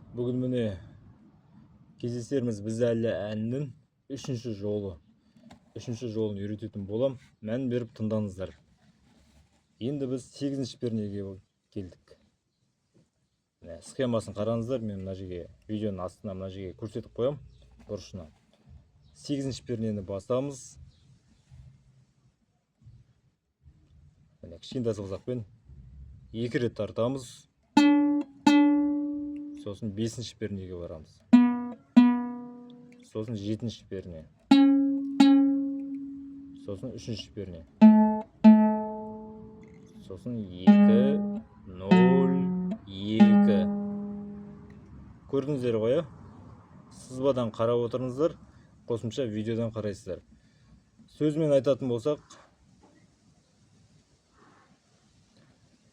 Бүгін міне кездесеріміз біз әлі әннің үшінші жолын үйрететін болам. Мән беріп тыңдаңыздар. Енді біз 8-ші пернеге келдік. Схемасын қараңыздар, мен мына жерге видеоның астына мына жерге көрсетіп қоям бұрышына. 8-ші пернені басамыз. Міне кішкентай сызғақпен 2 рет тартамыз. Сосын 5-ші пернеге барамыз. Сосын 7-ші перне. Сосын 3-ші перне. Сосын 2, 0, 2. Көрдіңіздер ғой, сызбадан қарап отырыңыздар, қосымша видеодан қарайсыздар. Сөзмен айтатын болсақ,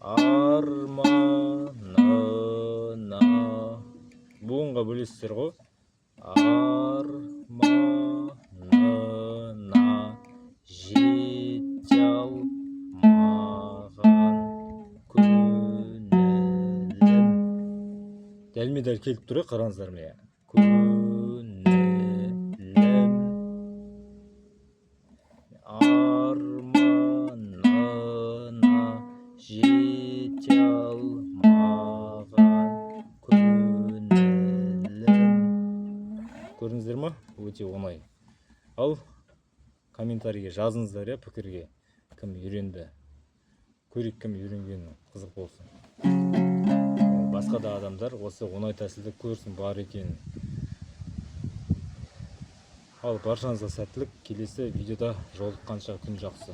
арманына буынға бөлесіздер ғой. Арманына жете алмаған көңілім. Дәлме-дәл келіп тұр, қараңыздар міне. Көңілім арманына жете алмаған көңілім. Көрдіңіздер ма? Өте оңай. Ал комментарийге жазыңыздар, пікірге. Кім үйренді? Көрейік, кім үйренгені қызық болсын. Басқа да адамдар осы оңай тәсілді көрсін бар екенін. Ал баршаңызға сәттілік. Келесі видеода жолыққанша күн жақсы.